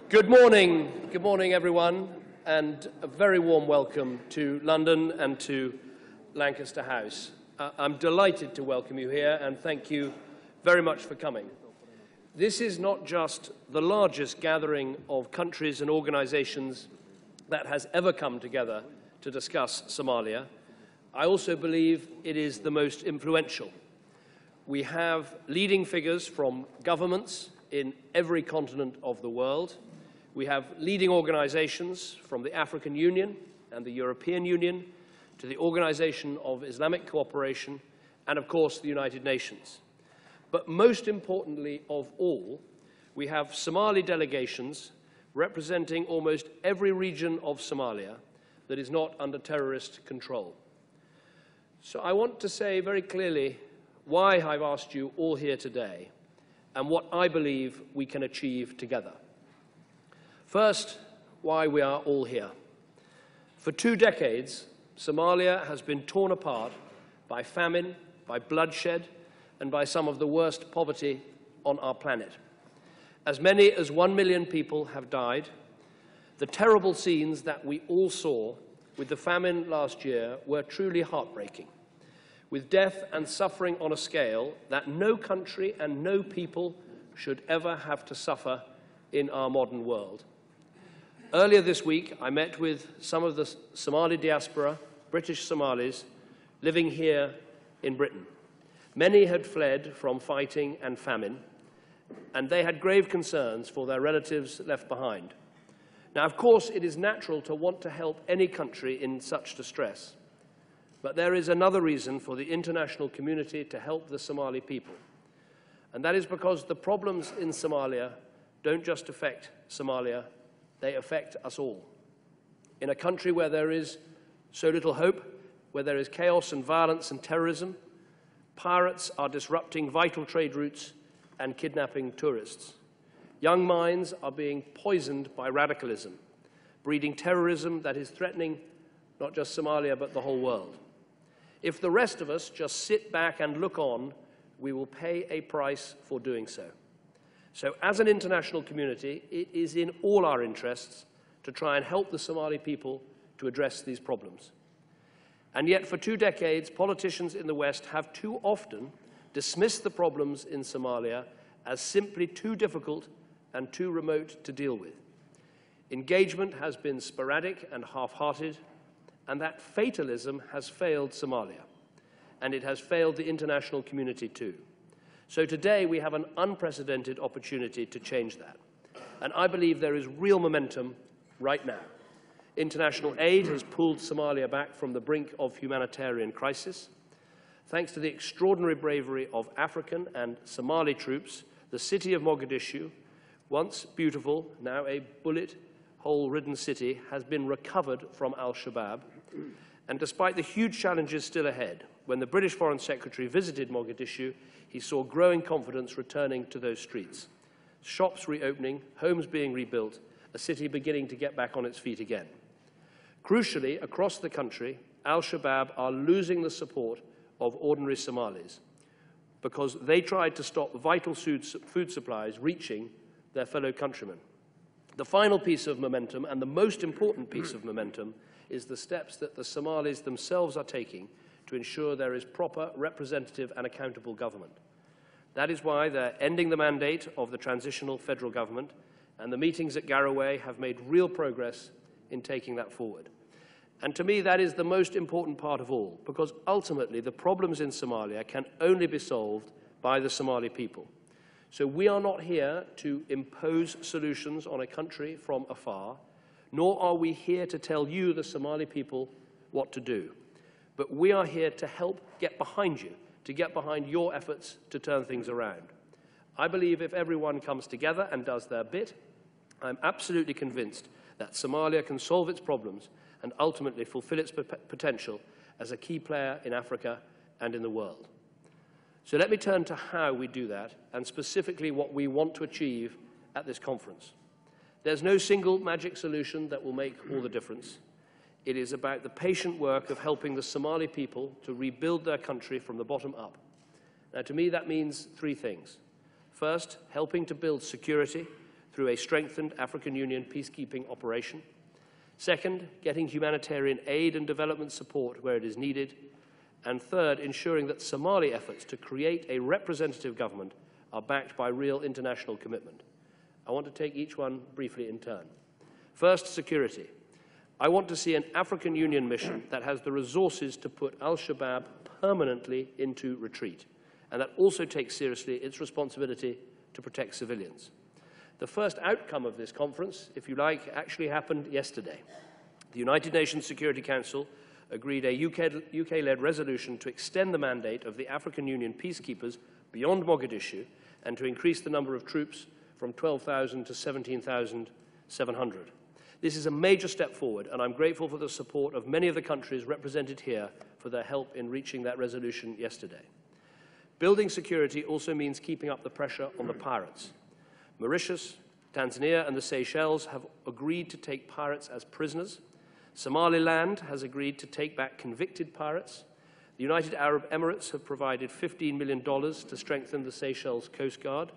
Good morning everyone, and a very warm welcome to London and to Lancaster House. I'm delighted to welcome you here and thank you very much for coming. This is not just the largest gathering of countries and organizations that has ever come together to discuss Somalia. I also believe it is the most influential. We have leading figures from governments in every continent of the world. We have leading organizations from the African Union and the European Union to the Organization of Islamic Cooperation and, of course, the United Nations. But most importantly of all, we have Somali delegations representing almost every region of Somalia that is not under terrorist control. So I want to say very clearly why I've asked you all here today and what I believe we can achieve together. First, why we are all here. For 2 decades, Somalia has been torn apart by famine, by bloodshed, and by some of the worst poverty on our planet. As many as 1 million people have died. The terrible scenes that we all saw with the famine last year were truly heartbreaking, with death and suffering on a scale that no country and no people should ever have to suffer in our modern world. Earlier this week, I met with some of the Somali diaspora, British Somalis, living here in Britain. Many had fled from fighting and famine, and they had grave concerns for their relatives left behind. Now, of course, it is natural to want to help any country in such distress, but there is another reason for the international community to help the Somali people, and that is because the problems in Somalia don't just affect Somalia, they affect us all. In a country where there is so little hope, where there is chaos and violence and terrorism, pirates are disrupting vital trade routes and kidnapping tourists. Young minds are being poisoned by radicalism, breeding terrorism that is threatening not just Somalia but the whole world. If the rest of us just sit back and look on, we will pay a price for doing so. So as an international community, it is in all our interests to try and help the Somali people to address these problems. And yet, for 2 decades, politicians in the West have too often dismissed the problems in Somalia as simply too difficult and too remote to deal with. Engagement has been sporadic and half-hearted, and that fatalism has failed Somalia, and it has failed the international community too. So today we have an unprecedented opportunity to change that. And I believe there is real momentum right now. International aid has pulled Somalia back from the brink of humanitarian crisis. Thanks to the extraordinary bravery of African and Somali troops, the city of Mogadishu, once beautiful, now a bullet hole-ridden city, has been recovered from al-Shabaab. And despite the huge challenges still ahead, when the British Foreign Secretary visited Mogadishu, he saw growing confidence returning to those streets. Shops reopening, homes being rebuilt, a city beginning to get back on its feet again. Crucially, across the country, al-Shabaab are losing the support of ordinary Somalis because they tried to stop vital food supplies reaching their fellow countrymen. The final piece of momentum, and the most important piece of momentum, is the steps that the Somalis themselves are taking to ensure there is proper, representative and accountable government. That is why they're ending the mandate of the transitional federal government, and the meetings at Garowe have made real progress in taking that forward. And to me, that is the most important part of all, because ultimately the problems in Somalia can only be solved by the Somali people. So we are not here to impose solutions on a country from afar, nor are we here to tell you, the Somali people, what to do. But we are here to help get behind you, to get behind your efforts to turn things around. I believe if everyone comes together and does their bit, I'm absolutely convinced that Somalia can solve its problems and ultimately fulfill its potential as a key player in Africa and in the world. So let me turn to how we do that, and specifically what we want to achieve at this conference. There's no single magic solution that will make all the difference. It is about the patient work of helping the Somali people to rebuild their country from the bottom up. Now, to me, that means 3 things. First, helping to build security through a strengthened African Union peacekeeping operation. Second, getting humanitarian aid and development support where it is needed. And third, ensuring that Somali efforts to create a representative government are backed by real international commitment. I want to take each one briefly in turn. First, security. I want to see an African Union mission that has the resources to put al-Shabaab permanently into retreat, and that also takes seriously its responsibility to protect civilians. The first outcome of this conference, if you like, actually happened yesterday. The United Nations Security Council agreed a UK-led resolution to extend the mandate of the African Union peacekeepers beyond Mogadishu and to increase the number of troops from 12,000 to 17,700. This is a major step forward, and I'm grateful for the support of many of the countries represented here for their help in reaching that resolution yesterday. Building security also means keeping up the pressure on the pirates. Mauritius, Tanzania, and the Seychelles have agreed to take pirates as prisoners. Somaliland has agreed to take back convicted pirates. The United Arab Emirates have provided $15 million to strengthen the Seychelles Coast Guard.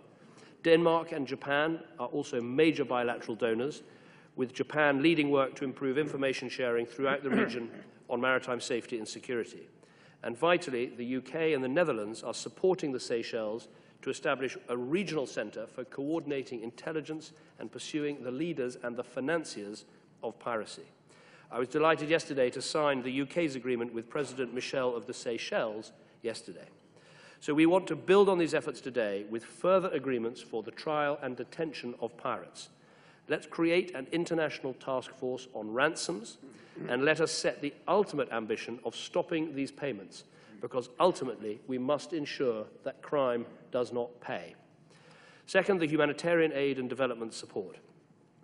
Denmark and Japan are also major bilateral donors, with Japan leading work to improve information sharing throughout the region on maritime safety and security. And vitally, the UK and the Netherlands are supporting the Seychelles to establish a regional centre for coordinating intelligence and pursuing the leaders and the financiers of piracy. I was delighted yesterday to sign the UK's agreement with President Michel of the Seychelles yesterday. So we want to build on these efforts today with further agreements for the trial and detention of pirates. Let's create an international task force on ransoms, and let us set the ultimate ambition of stopping these payments, because ultimately we must ensure that crime does not pay. Second, the humanitarian aid and development support.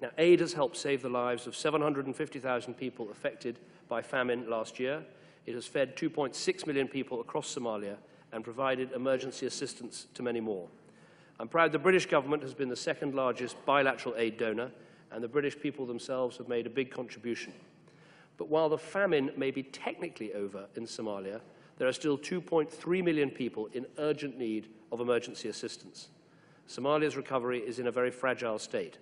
Now, aid has helped save the lives of 750,000 people affected by famine last year. It has fed 2.6 million people across Somalia and provided emergency assistance to many more. I'm proud the British government has been the second largest bilateral aid donor, and the British people themselves have made a big contribution. But while the famine may be technically over in Somalia, there are still 2.3 million people in urgent need of emergency assistance. Somalia's recovery is in a very fragile state.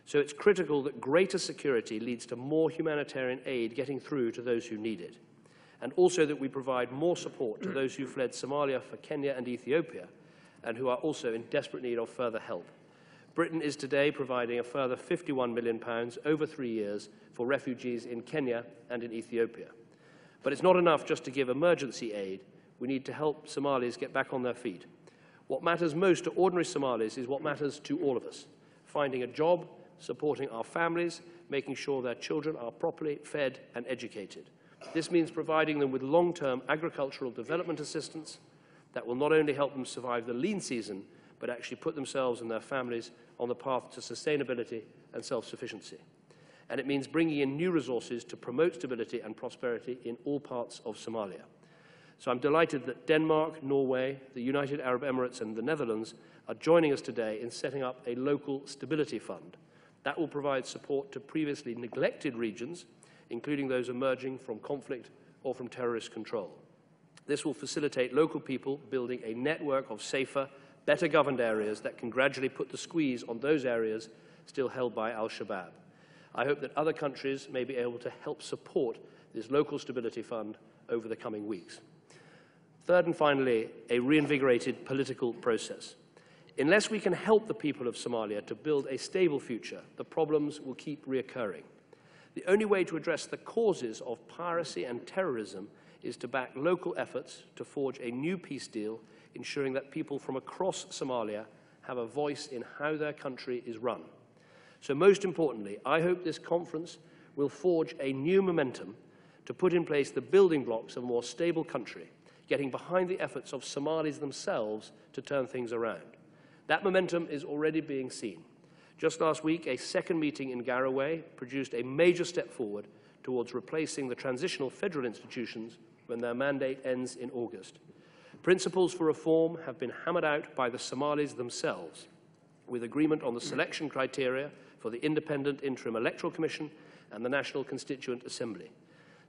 So it's critical that greater security leads to more humanitarian aid getting through to those who need it, and also that we provide more support to those who fled Somalia for Kenya and Ethiopia, and who are also in desperate need of further help. Britain is today providing a further £51 million over 3 years for refugees in Kenya and in Ethiopia. But it's not enough just to give emergency aid. We need to help Somalis get back on their feet. What matters most to ordinary Somalis is what matters to all of us: finding a job, supporting our families, making sure their children are properly fed and educated. This means providing them with long-term agricultural development assistance that will not only help them survive the lean season, but actually put themselves and their families on the path to sustainability and self-sufficiency. And it means bringing in new resources to promote stability and prosperity in all parts of Somalia. So I'm delighted that Denmark, Norway, the United Arab Emirates, and the Netherlands are joining us today in setting up a local stability fund. That will provide support to previously neglected regions, including those emerging from conflict or from terrorist control. This will facilitate local people building a network of safer, better governed areas that can gradually put the squeeze on those areas still held by al-Shabaab. I hope that other countries may be able to help support this local stability fund over the coming weeks. Third and finally, a reinvigorated political process. Unless we can help the people of Somalia to build a stable future, the problems will keep reoccurring. The only way to address the causes of piracy and terrorism is to back local efforts to forge a new peace deal, ensuring that people from across Somalia have a voice in how their country is run. So most importantly, I hope this conference will forge a new momentum to put in place the building blocks of a more stable country, getting behind the efforts of Somalis themselves to turn things around. That momentum is already being seen. Just last week, a second meeting in Garowe produced a major step forward towards replacing the transitional federal institutions when their mandate ends in August. Principles for reform have been hammered out by the Somalis themselves, with agreement on the selection criteria for the Independent Interim Electoral Commission and the National Constituent Assembly.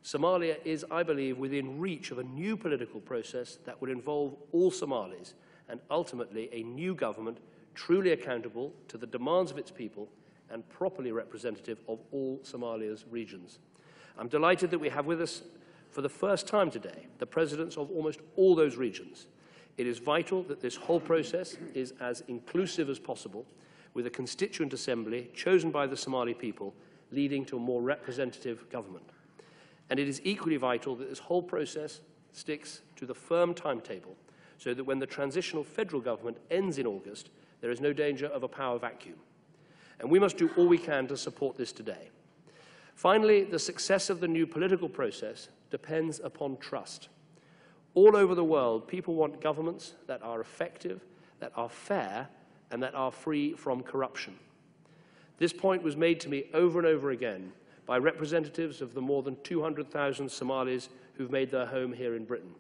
Somalia is, I believe, within reach of a new political process that would involve all Somalis and ultimately a new government truly accountable to the demands of its people and properly representative of all Somalia's regions. I'm delighted that we have with us for the first time today the presidents of almost all those regions. It is vital that this whole process is as inclusive as possible, with a constituent assembly chosen by the Somali people leading to a more representative government. And it is equally vital that this whole process sticks to the firm timetable so that when the transitional federal government ends in August, there is no danger of a power vacuum. And we must do all we can to support this today. Finally, the success of the new political process depends upon trust. All over the world, people want governments that are effective, that are fair, and that are free from corruption. This point was made to me over and over again by representatives of the more than 200,000 Somalis who've made their home here in Britain.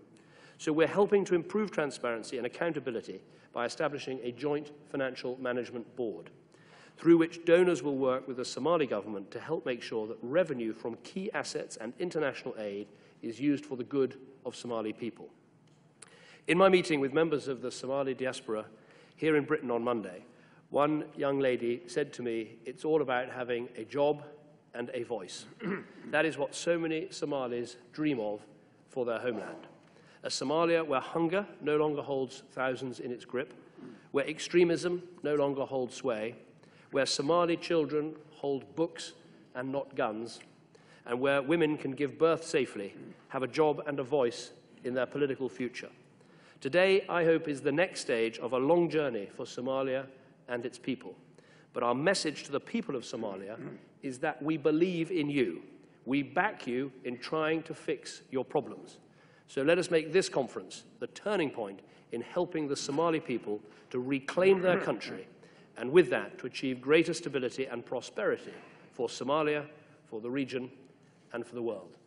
So we're helping to improve transparency and accountability by establishing a joint financial management board, through which donors will work with the Somali government to help make sure that revenue from key assets and international aid is used for the good of Somali people. In my meeting with members of the Somali diaspora here in Britain on Monday, one young lady said to me, "It's all about having a job and a voice." That is what so many Somalis dream of for their homeland. A Somalia where hunger no longer holds thousands in its grip, where extremism no longer holds sway, where Somali children hold books and not guns, and where women can give birth safely, have a job and a voice in their political future. Today, I hope, is the next stage of a long journey for Somalia and its people. But our message to the people of Somalia is that we believe in you. We back you in trying to fix your problems. So let us make this conference the turning point in helping the Somali people to reclaim their country, and with that, to achieve greater stability and prosperity for Somalia, for the region, and for the world.